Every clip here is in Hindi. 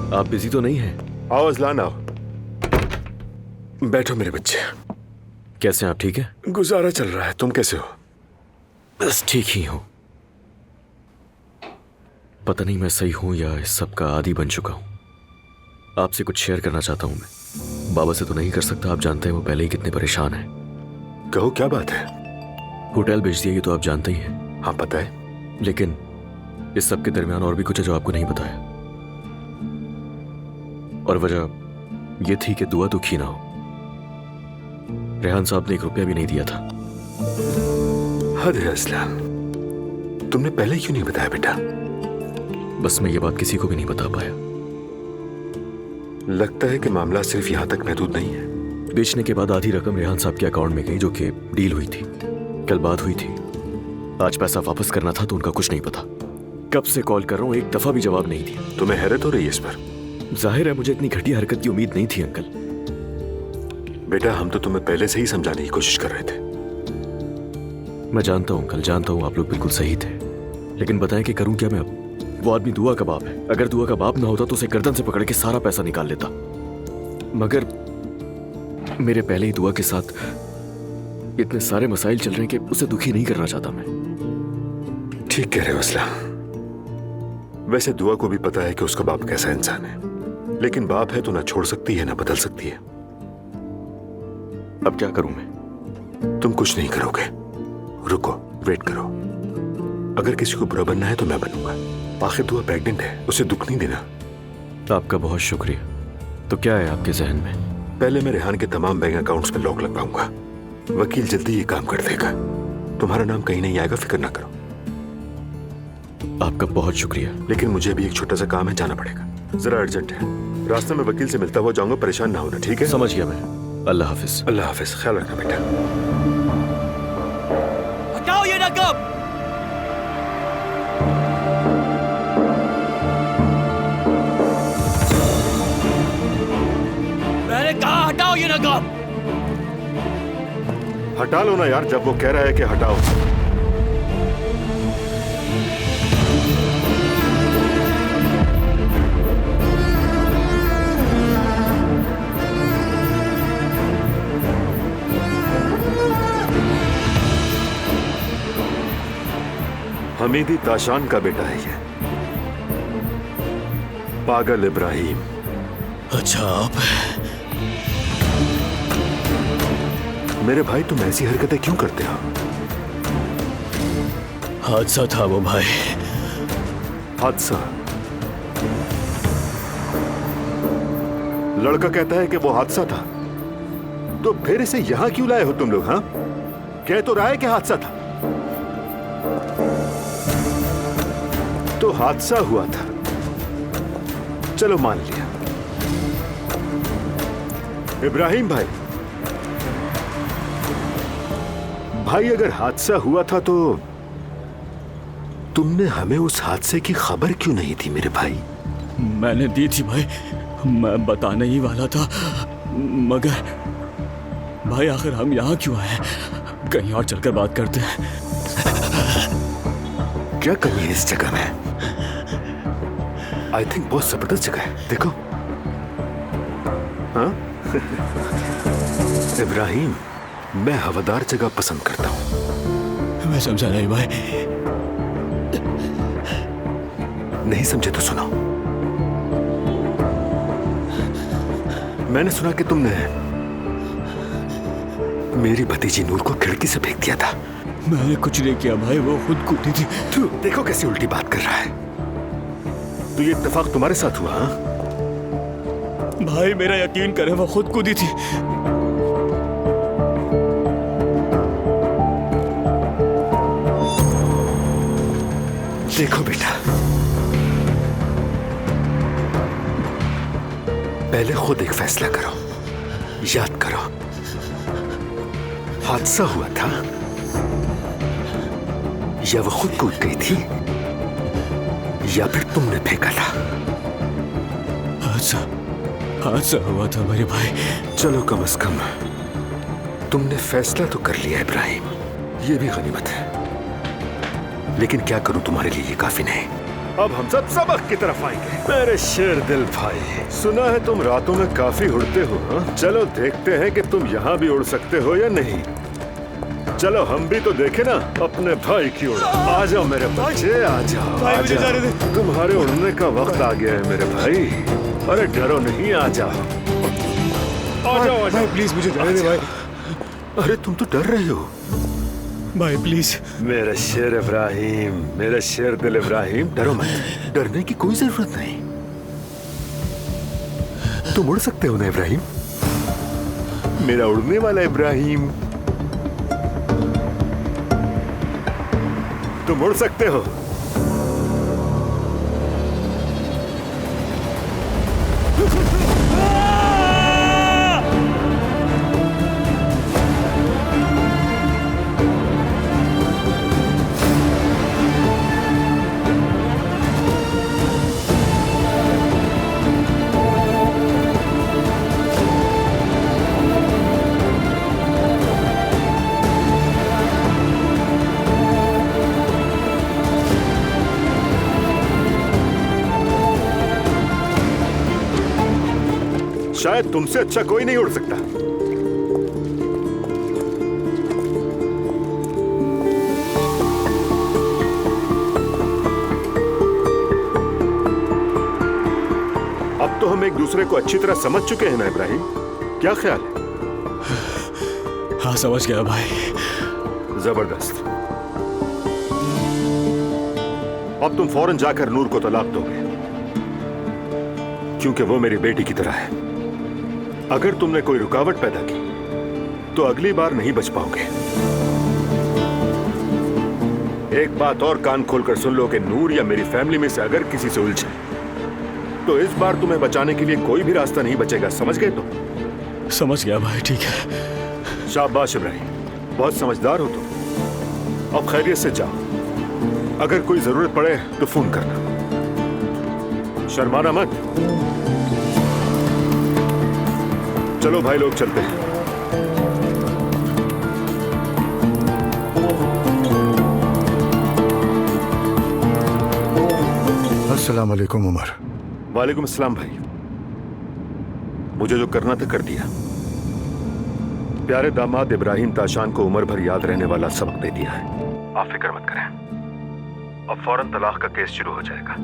आप बिजी तो नहीं हैं? आओ अजलान आओ, बैठो मेरे बच्चे। कैसे हैं आप? ठीक है? गुजारा चल रहा है, तुम कैसे हो? बस ठीक ही हूं। पता नहीं मैं सही हूं या इस सब का आदी बन चुका हूं। आपसे कुछ शेयर करना चाहता हूं मैं। बाबा से तो नहीं कर सकता, आप जानते हैं वो पहले ही कितने परेशान हैं। कहो क्या बात है? होटल बेच दिया ये तो आप जानते ही हैं। हाँ पता है, लेकिन इस सब के दरमियान और भी कुछ है जो आपको नहीं बताया, और वजह ये थी कि दुआ दुखी ना हो। रेहान साहब ने 1 रुपया भी नहीं दिया था। हद है असलान, तुमने पहले क्यों नहीं बताया बेटा? बस मैं ये बात किसी को भी नहीं बता पाया। लगता है कि मामला सिर्फ यहां तक महदूद नहीं है। बेचने के बाद आधी रकम रेहान साहब के अकाउंट में गई, जो कि डील हुई थी, कल बात हुई थी। आज पैसा वापस करना था तो उनका कुछ नहीं पता। कब से कॉल कर रहा हूं, एक दफा भी जवाब नहीं दिया। तुम्हें हैरत हो रही है इस पर? जाहिर है मुझे इतनी घटिया हरकत की उम्मीद नहीं थी अंकल। बेटा हम तो तुम्हें पहले से ही समझाने की कोशिश कर रहे थे। मैं जानता हूं अंकल, जानता हूं आप लोग बिल्कुल सही थे, लेकिन बताएं कि करूं क्या मैं अब? वो आदमी दुआ का बाप है। अगर दुआ का बाप ना होता तो उसे गर्दन से पकड़ के सारा पैसा निकाल लेता। मगर मेरे पहले ही दुआ के साथ इतने सारे मसाइल चल रहे हैं कि उसे दुखी नहीं करना चाहता मैं। ठीक कह रहे हो असला। वैसे दुआ को भी पता है कि उसका बाप कैसा इंसान है, लेकिन बाप है तो ना छोड़ सकती है ना बदल सकती है। अब क्या करूं मैं? तुम कुछ नहीं करोगे, रुको, वेट करो। अगर किसी को बुरा बनना है तो मैं बनूंगा। आखिर दुआ प्रेग्नेंट है, उसे दुख नहीं देना। आपका बहुत शुक्रिया। तो क्या है आपके जहन में? पहले मैं रेहान के तमाम बैंक अकाउंट्स में लॉक लगवाऊंगा। वकील जल्दी ये काम कर देगा। तुम्हारा नाम कहीं नहीं आएगा, फिक्र ना करो। आपका बहुत शुक्रिया। लेकिन मुझे भी एक छोटा सा काम है, जाना पड़ेगा, जरा अर्जेंट है। रास्ते में वकील से मिलता हुआ जाऊंगा, परेशान ना होना, ठीक है? समझ गया मैं। अल्लाह हाफिज। अल्लाह हाफिज, ख्याल रखना बेटा। हटाओ ये नकाब। मैंने कहा हटाओ ये नकाब। हटा लो ना यार, जब वो कह रहा है कि हटाओ। हमीदी ताशान का बेटा है ये, पागल इब्राहिम। अच्छा आप? मेरे भाई तुम ऐसी हरकतें क्यों करते हो? हादसा था वो भाई। हादसा? लड़का कहता है कि वो हादसा था, तो फिर इसे यहां क्यों लाए हो तुम लोग? हाँ, कह तो रहा है कि हादसा था। तो हादसा हुआ था, चलो मान लिया। इब्राहिम भाई, भाई अगर हादसा हुआ था तो तुमने हमें उस हादसे की खबर क्यों नहीं दी मेरे भाई? मैंने दी थी भाई, मैं बताने ही वाला था, मगर भाई आखिर हम यहाँ क्यों आए? कहीं और चलकर बात करते हैं। क्या कमी है इस जगह में? आई थिंक बहुत जबरदस्त जगह है, देखो। हाँ? इब्राहिम, मैं हवादार जगह पसंद करता हूं। मैं समझा नहीं भाई। नहीं समझे तो सुनो। मैंने सुना कि तुमने मेरी भतीजी नूर को खिड़की से फेंक दिया था। मैंने कुछ नहीं किया भाई, वो खुद कूदी थी। तू देखो कैसी उल्टी बात कर रहा है। तो ये इत्तेफाक तुम्हारे साथ हुआ? हाँ? भाई मेरा यकीन करे, वो खुद कूदी थी। देखो बेटा, पहले खुद एक फैसला करो, याद करो, हादसा हुआ था या वो खुद कूद गई थी या फिर तुमने फेंका था? हादसा हुआ था मेरे भाई। चलो कम से कम तुमने फैसला तो कर लिया इब्राहिम, ये भी गनीमत है। लेकिन क्या करूं, तुम्हारे लिए ये काफी नहीं। अब हम सब सबक की तरफ आएंगे। मेरे शेर दिल भाई, सुना है तुम रातों में काफी उड़ते हो, हाँ? चलो देखते हैं कि तुम यहाँ भी उड़ सकते हो या नहीं। चलो हम भी तो देखे ना अपने भाई की उड़। आ जाओ मेरे बच्चे, आ जाओ, आ जाओ। तुम्हारे उड़ने का वक्त आ गया है मेरे भाई। अरे डरो नहीं, आ जाओ, आ जाओ, आ जाओ। प्लीज मुझे जाने दे भाई। अरे तुम तो डर रहे हो। भाई प्लीज। मेरा शेर इब्राहिम, मेरा शेर दिल इब्राहिम, डरो मत। डरने की कोई जरूरत नहीं। तुम उड़ सकते हो ना इब्राहिम, मेरा उड़ने वाला इब्राहिम। तुम उड़ सकते हो। शायद तुमसे अच्छा कोई नहीं उड़ सकता। अब तो हम एक दूसरे को अच्छी तरह समझ चुके हैं ना इब्राहिम, क्या ख्याल है? हाँ समझ गया भाई। जबरदस्त। अब तुम फौरन जाकर नूर को तलाक दोगे, क्योंकि वो मेरी बेटी की तरह है। अगर तुमने कोई रुकावट पैदा की तो अगली बार नहीं बच पाओगे। एक बात और कान खोलकर सुन लो कि नूर या मेरी फैमिली में से अगर किसी से उलझे तो इस बार तुम्हें बचाने के लिए कोई भी रास्ता नहीं बचेगा। समझ गए तुम? समझ गया भाई, ठीक है। शाबाश इब्राहिम, बहुत समझदार हो तुम। अब खैरियत से जाओ, अगर कोई जरूरत पड़े तो फोन करना, शर्माना मत। चलो भाई लोग चलते हैं। अस्सलाम वालेकुम उमर। वालेकुम अस्सलाम भाई। मुझे जो करना था कर दिया। प्यारे दामाद इब्राहिम ताशान को उम्र भर याद रहने वाला सबक दे दिया है। आप फिक्र मत करें, अब फौरन तलाक का केस शुरू हो जाएगा।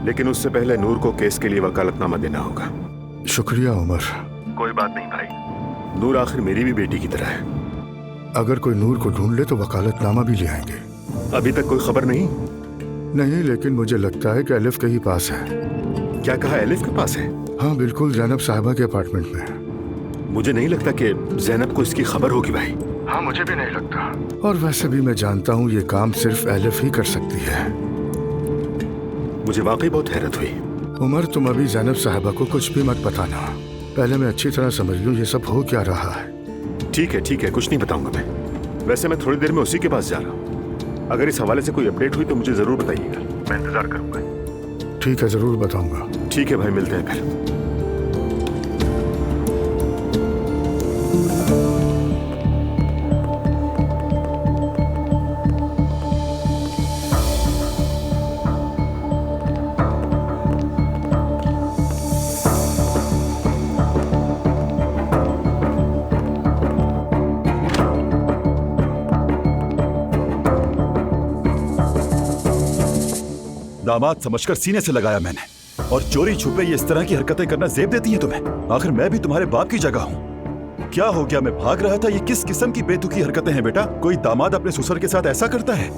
लेकिन उससे पहले नूर को केस के लिए वकालतनामा देना होगा। शुक्रिया उमर। कोई बात नहीं भाई, नूर आखिर मेरी भी बेटी की तरह है। अगर कोई नूर को ढूंढ ले तो वकालतनामा भी ले आएंगे। अभी तक कोई खबर नहीं? नहीं, लेकिन मुझे लगता है कि एलिफ के ही पास है। क्या कहा, एलिफ के पास है? हाँ बिल्कुल, जैनब साहिबा के अपार्टमेंट में। मुझे नहीं लगता कि जैनब को इसकी खबर होगी भाई। हाँ मुझे भी नहीं लगता। और वैसे भी मैं जानता हूँ ये काम सिर्फ एलिफ ही कर सकती है। मुझे वाकई बहुत हैरत हुई। उमर तुम अभी जैनब साहिबा को कुछ भी मत बताना। पहले मैं अच्छी तरह समझ लूँ ये सब हो क्या रहा है। ठीक है, कुछ नहीं बताऊंगा मैं। वैसे मैं थोड़ी देर में उसी के पास जा रहा हूँ। अगर इस हवाले से कोई अपडेट हुई तो मुझे जरूर बताइएगा, मैं इंतजार करूंगा। ठीक है, जरूर बताऊंगा। ठीक है भाई, मिलते हैं फिर। दामाद समझकर सीने से लगाया मैंने, और चोरी छुपे ये इस तरह की हरकतें करना जेब देती हैं तुम्हें? आखिर मैं भी तुम्हारे बाप की जगह हूँ। क्या हो गया, मैं भाग रहा था? ये किस किस्म की बेतुकी हरकतें हैं बेटा? कोई दामाद अपने ससुर के साथ ऐसा करता है?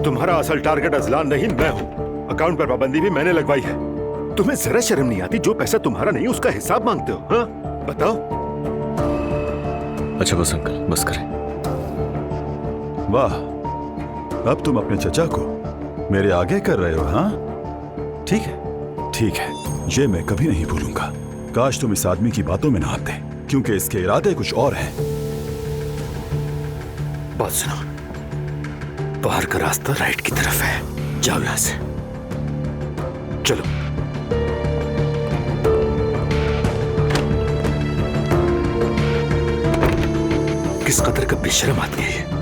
तुम्हारा असल टारगेट अजलान नहीं, मैं हूँ। अकाउंट पर पाबंदी भी मैंने लगवाई है। तुम्हें जरा शर्म नहीं आती? जो पैसा तुम्हारा नहीं उसका हिसाब मांगते हो। हाँ बताओ। अच्छा बस अंकल, बस करें। वाह, अब तुम अपने चचा को मेरे आगे कर रहे हो? हाँ ठीक है, ठीक है, ये मैं कभी नहीं भूलूंगा। काश तुम इस आदमी की बातों में ना आते, क्योंकि इसके इरादे कुछ और हैं। बात सुनो, बाहर का रास्ता राइट की तरफ है, जाओ यहां से। चलो। किस कदर का बेशर्म आदमी है।